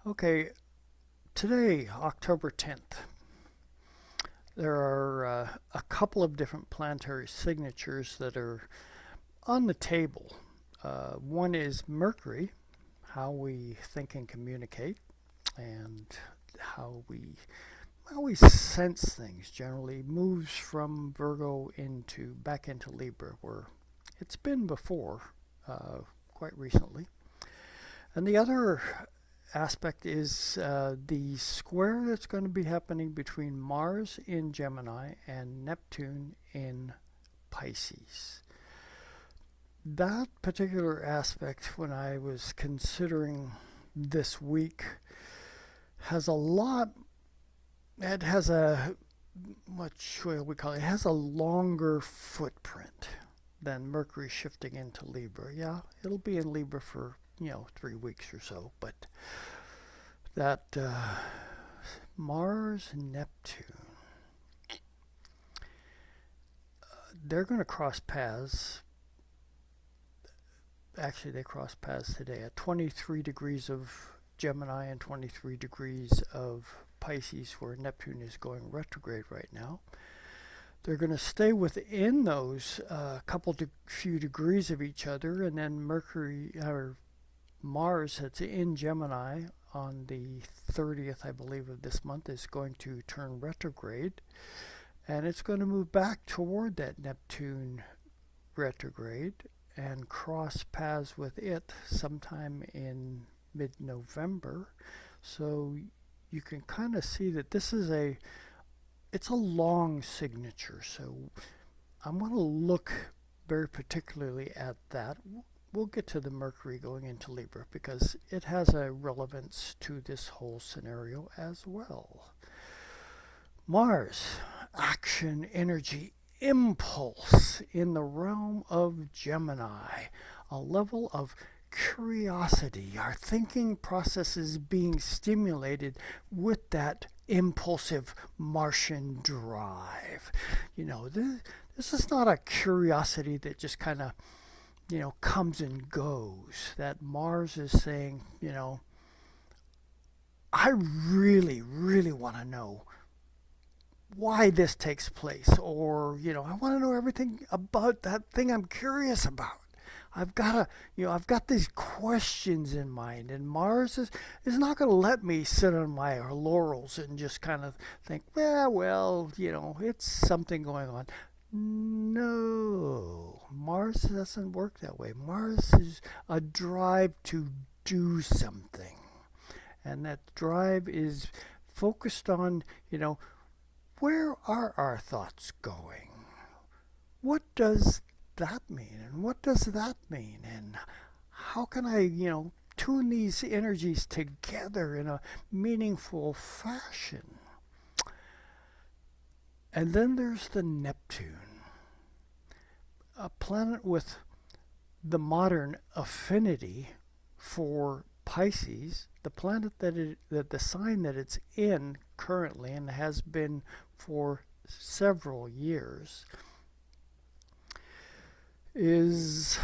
Okay, today, October 10th, there are a couple of different planetary signatures that are on the table. One is Mercury, how we think and communicate, and how we how we sense things. Generally, moves from Virgo into back into Libra, where it's been before, quite recently. And the other aspect is the square that's going to be happening between Mars in Gemini and Neptune in Pisces. That particular aspect, when I was considering this week, has a lot, it has a, what shall we call it? It has a longer footprint than Mercury shifting into Libra. Yeah, it'll be in Libra for, 3 weeks or so, but that Mars and Neptune, they're going to cross paths. Actually, they cross paths today at 23 degrees of Gemini and 23 degrees of Pisces, where Neptune is going retrograde right now. They're going to stay within those few degrees of each other, and then Mercury or Mars, that's in Gemini on the 30th, I believe, of this month, is going to turn retrograde, and it's going to move back toward that Neptune retrograde and cross paths with it sometime in mid-November. So you can kind of see that it's a long signature. So I'm going to look very particularly at that. We'll get to the Mercury going into Libra because it has a relevance to this whole scenario as well. Mars, action, energy, impulse in the realm of Gemini, a level of curiosity. Our thinking process is being stimulated with that impulsive Martian drive. This is not a curiosity that just kind of, comes and goes. That Mars is saying, I really, really want to know why this takes place, or I want to know everything about that thing I'm curious about. I've got these questions in mind, and Mars is not going to let me sit on my laurels and just kind of think, well, it's something going on. No, Mars doesn't work that way. Mars is a drive to do something, and that drive is focused on, where are our thoughts going? What does that mean? And what does that mean? And how can I, tune these energies together in a meaningful fashion? And then there's the Neptune, a planet with the modern affinity for Pisces, the planet that the sign that it's in currently and has been for several years, it's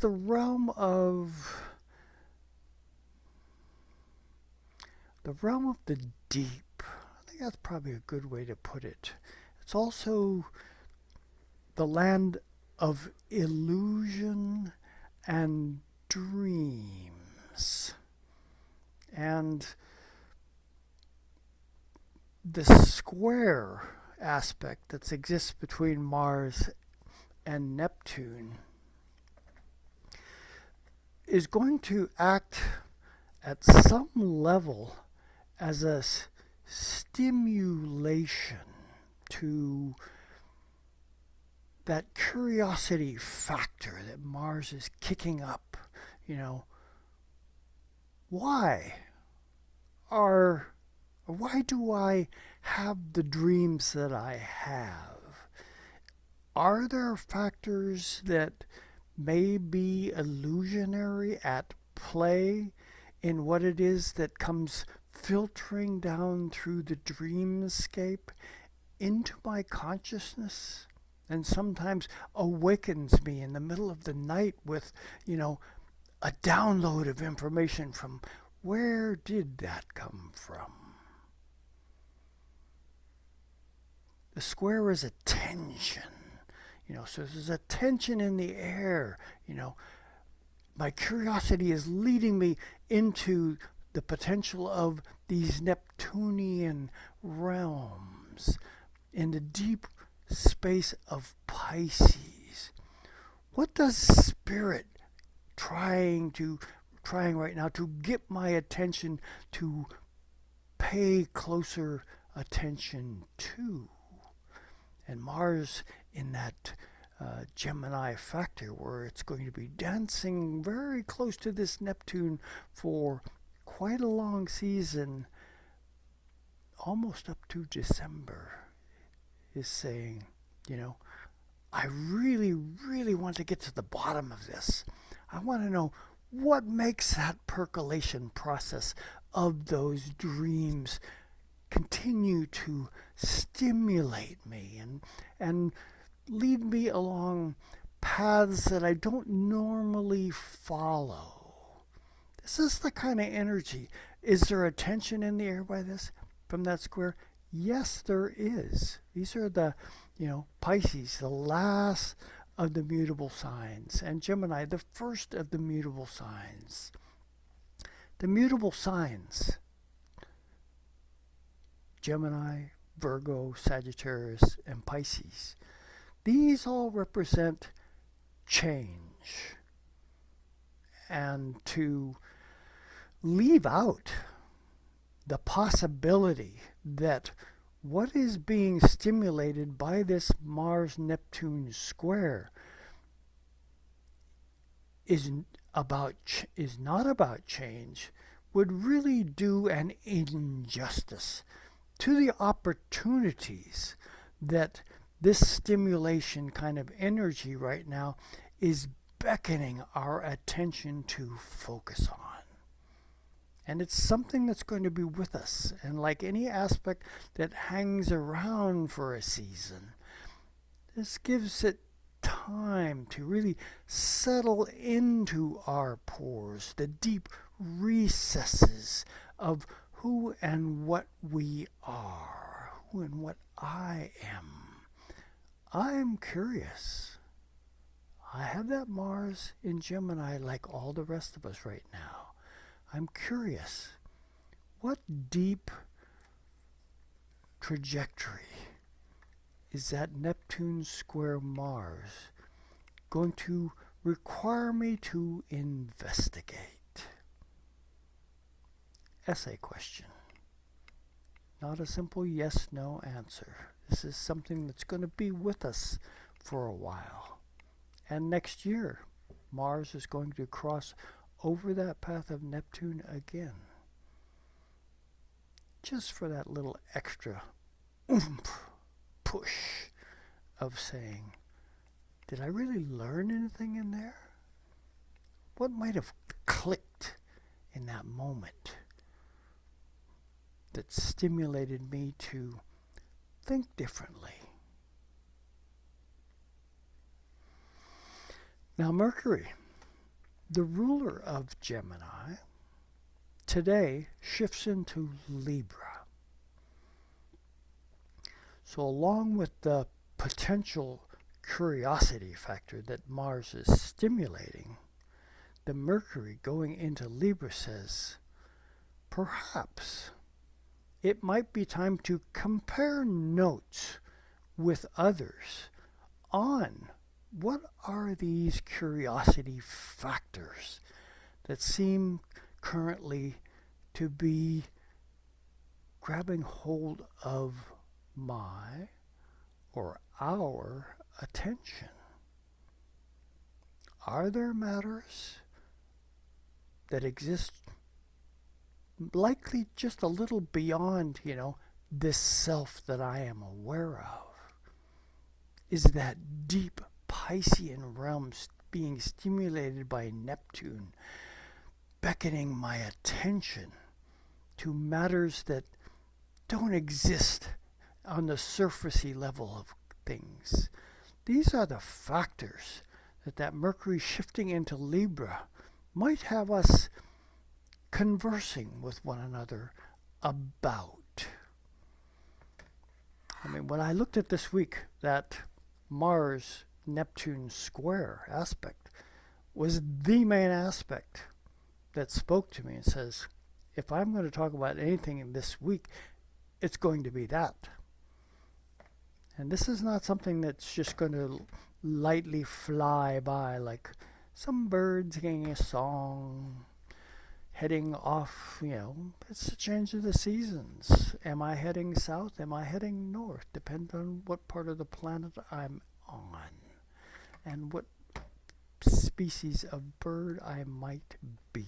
the realm of the deep. I think that's probably a good way to put it. It's also the land of illusion and dreams. And the square aspect that exists between Mars and Neptune is going to act at some level as a stimulation to that curiosity factor that Mars is kicking up. Why are why do I have the dreams that I have? Are there factors that may be illusionary at play in what it is that comes filtering down through the dreamscape into my consciousness, and sometimes awakens me in the middle of the night with, a download of information from Where did that come from? The square is a tension, so there's a tension in the air, My curiosity is leading me into the potential of these Neptunian realms in the deep space of Pisces. What does Spirit trying right now to get my attention to pay closer attention to? And Mars in that Gemini factor, where it's going to be dancing very close to this Neptune for quite a long season, almost up to December, is saying, I really, really want to get to the bottom of this. I want to know what makes that percolation process of those dreams continue to stimulate me and lead me along paths that I don't normally follow. This is the kind of energy. Is there a tension in the air from that square? Yes, there is. These are the, Pisces, the last of the mutable signs, and Gemini, the first of the mutable signs. The mutable signs, Gemini, Virgo, Sagittarius, and Pisces, these all represent change. And to leave out the possibility that what is being stimulated by this Mars-Neptune square is not about change would really do an injustice to the opportunities that this stimulation kind of energy right now is beckoning our attention to focus on. And it's something that's going to be with us. And like any aspect that hangs around for a season, this gives it time to really settle into our pores, the deep recesses of who and what we are, who and what I am. I'm curious. I have that Mars in Gemini like all the rest of us right now. I'm curious, what deep trajectory is that Neptune square Mars going to require me to investigate? Essay question. Not a simple yes-no answer. This is something that's going to be with us for a while. And next year, Mars is going to cross over that path of Neptune again. Just for that little extra oomph, push of saying, did I really learn anything in there? What might have clicked in that moment that stimulated me to think differently? Now, Mercury, the ruler of Gemini, today shifts into Libra. So along with the potential curiosity factor that Mars is stimulating, the Mercury going into Libra says, perhaps it might be time to compare notes with others on what are these curiosity factors that seem currently to be grabbing hold of my or our attention. Are there matters that exist likely just a little beyond, this self that I am aware of? Is that deep Piscean realm being stimulated by Neptune, beckoning my attention to matters that don't exist on the surfacey level of things? These are the factors that Mercury shifting into Libra might have us conversing with one another about. I mean, when I looked at this week, that Mars-Neptune square aspect was the main aspect that spoke to me and says, if I'm going to talk about anything in this week, it's going to be that. And this is not something that's just going to lightly fly by like some bird singing a song, heading off, it's a change of the seasons. Am I heading south? Am I heading north? Depends on what part of the planet I'm on and what species of bird I might be.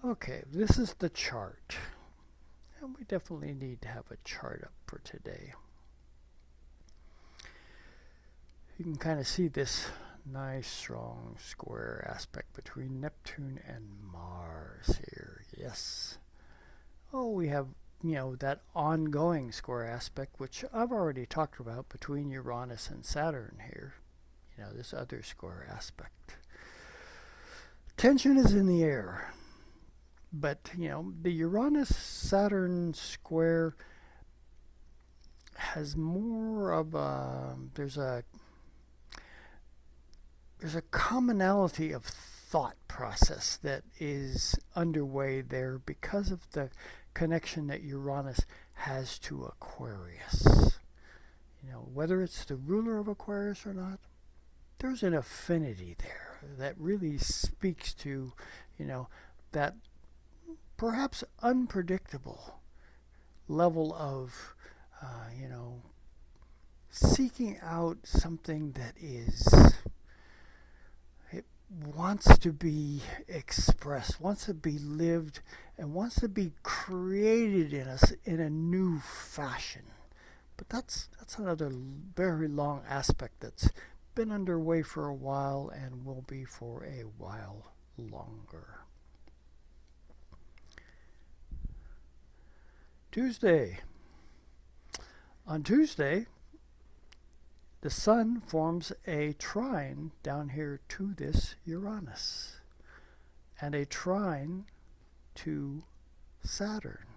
Okay, this is the chart. And we definitely need to have a chart up for today. You can kind of see this nice strong square aspect between Neptune and Mars here. Yes. Oh, we have, that ongoing square aspect, which I've already talked about between Uranus and Saturn here. This other square aspect. Tension is in the air. But, the Uranus-Saturn square has more of a, there's a commonality of thought process that is underway there because of the connection that Uranus has to Aquarius. Whether it's the ruler of Aquarius or not, there's an affinity there that really speaks to, that perhaps unpredictable level of, seeking out something that it wants to be expressed, wants to be lived, and wants to be created in us in a new fashion. But that's another very long aspect that's been underway for a while and will be for a while longer. Tuesday. On Tuesday, the Sun forms a trine down here to this Uranus and a trine to Saturn.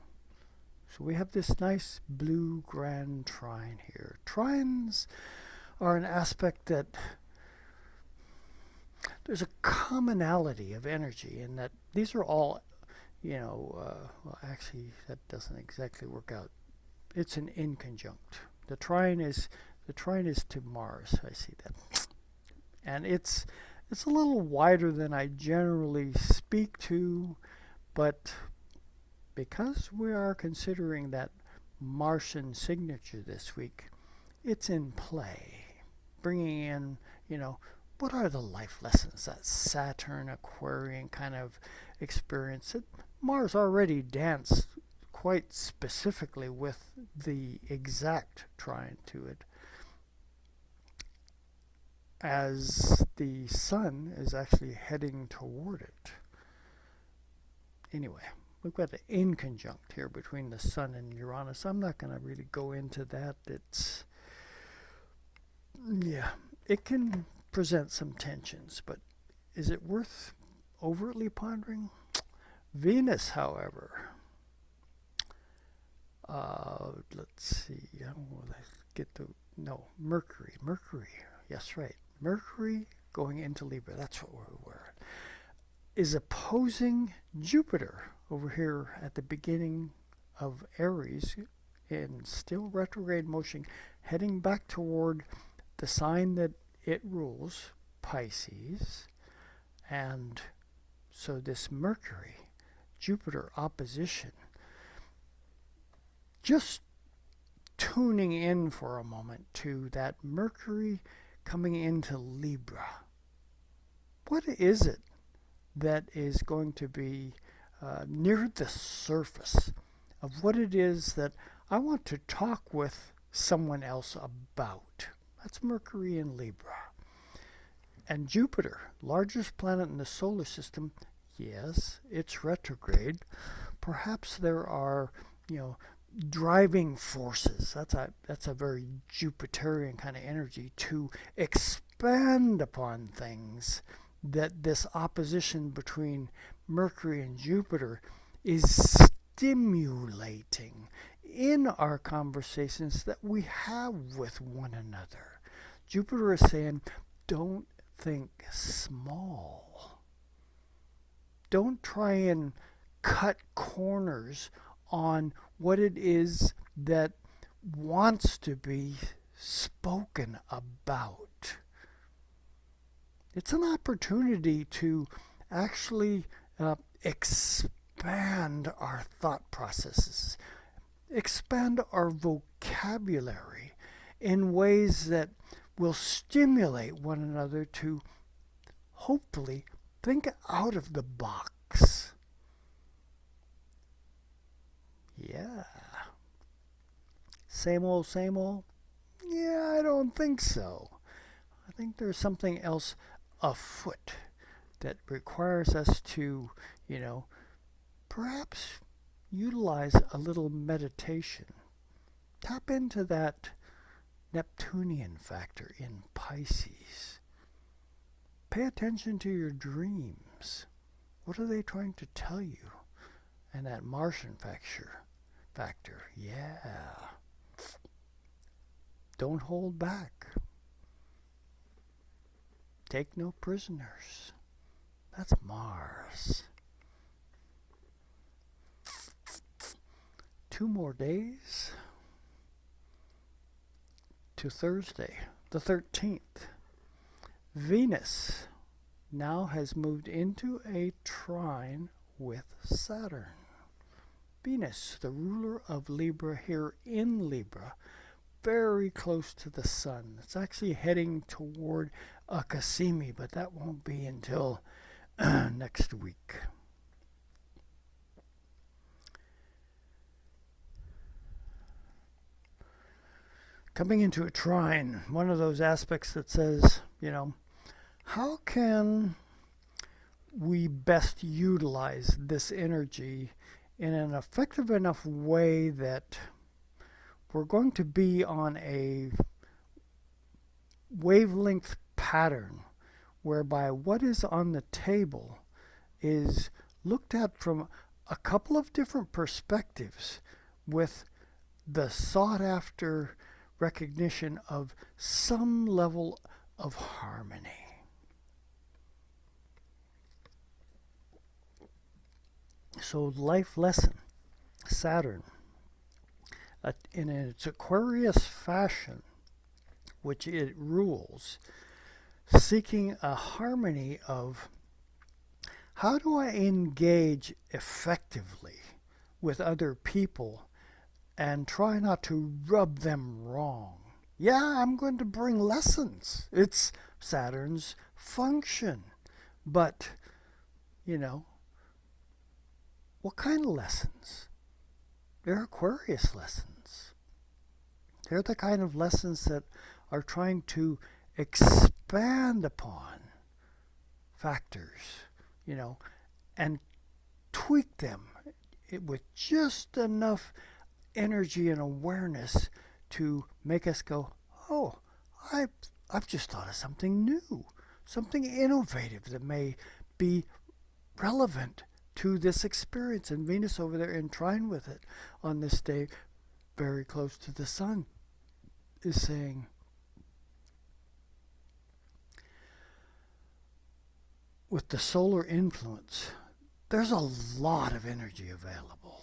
So we have this nice blue grand trine here. Trines are an aspect that there's a commonality of energy in that these are all well, actually, that doesn't exactly work out. It's an inconjunct. The trine is to Mars. I see that, and it's a little wider than I generally speak to, but because we are considering that Martian signature this week, it's in play, bringing in, what are the life lessons that Saturn Aquarian kind of experience that Mars already danced quite specifically with the exact trine to it, as the Sun is actually heading toward it. Anyway, we've got an inconjunct here between the Sun and Uranus. I'm not going to really go into that. It can present some tensions, but is it worth overtly pondering? Venus, however, let's see, Mercury, yes, right, Mercury going into Libra, that's what we were, is opposing Jupiter over here at the beginning of Aries in still retrograde motion, heading back toward the sign that it rules, Pisces. And so this Mercury Jupiter opposition, just tuning in for a moment to that Mercury coming into Libra. What is it that is going to be near the surface of what it is that I want to talk with someone else about? That's Mercury in Libra. And Jupiter, largest planet in the solar system, yes, it's retrograde. Perhaps there are, driving forces. That's a very Jupiterian kind of energy to expand upon things. That this opposition between Mercury and Jupiter is stimulating in our conversations that we have with one another. Jupiter is saying, don't think small. Don't try and cut corners on what it is that wants to be spoken about. It's an opportunity to actually expand our thought processes, expand our vocabulary in ways that will stimulate one another to hopefully think out of the box. Yeah. Same old, same old? Yeah, I don't think so. I think there's something else afoot that requires us to, perhaps utilize a little meditation. Tap into that Neptunian factor in Pisces. Pay attention to your dreams. What are they trying to tell you? And that Martian factor, yeah. Don't hold back. Take no prisoners. That's Mars. 2 more days to Thursday, the 13th. Venus now has moved into a trine with Saturn. Venus, the ruler of Libra, here in Libra, very close to the sun. It's actually heading toward Akasimi, but that won't be until next week. Coming into a trine, one of those aspects that says, how can we best utilize this energy in an effective enough way that we're going to be on a wavelength pattern whereby what is on the table is looked at from a couple of different perspectives with the sought after recognition of some level of harmony. So life lesson, Saturn, in its Aquarius fashion, which it rules, seeking a harmony of how do I engage effectively with other people and try not to rub them wrong. Yeah, I'm going to bring lessons. It's Saturn's function. But, what kind of lessons? They're Aquarius lessons. They're the kind of lessons that are trying to expand upon factors, and tweak them with just enough energy and awareness to make us go, oh, I've just thought of something new, something innovative that may be relevant to this experience. And Venus over there in trine with it on this day, very close to the sun, is saying, with the solar influence, there's a lot of energy available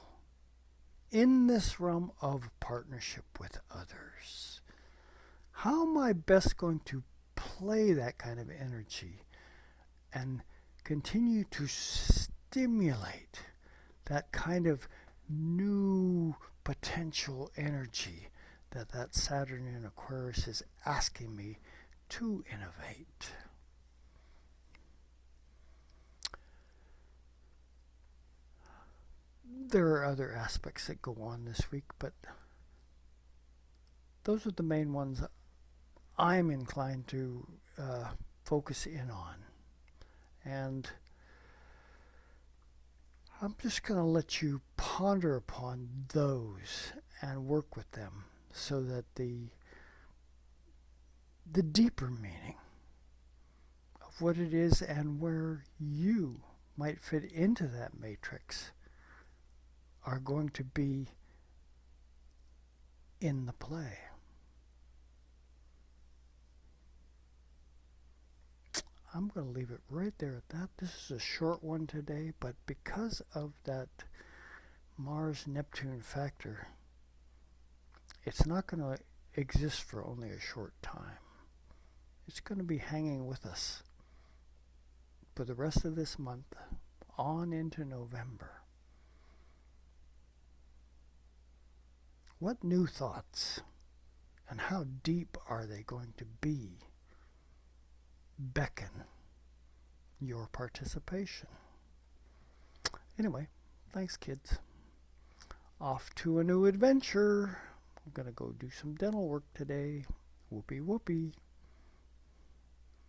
in this realm of partnership with others. How am I best going to play that kind of energy and continue to stimulate that kind of new potential energy that Saturn in Aquarius is asking me to innovate? There are other aspects that go on this week, but those are the main ones I'm inclined to focus in on. And I'm just going to let you ponder upon those and work with them so that the deeper meaning of what it is and where you might fit into that matrix are going to be in the play. I'm going to leave it right there at that. This is a short one today, but because of that Mars-Neptune factor, it's not going to exist for only a short time. It's going to be hanging with us for the rest of this month on into November. What new thoughts and how deep are they going to be beckon your participation? Anyway, thanks kids. Off to a new adventure. I'm going to go do some dental work today. Whoopee whoopee.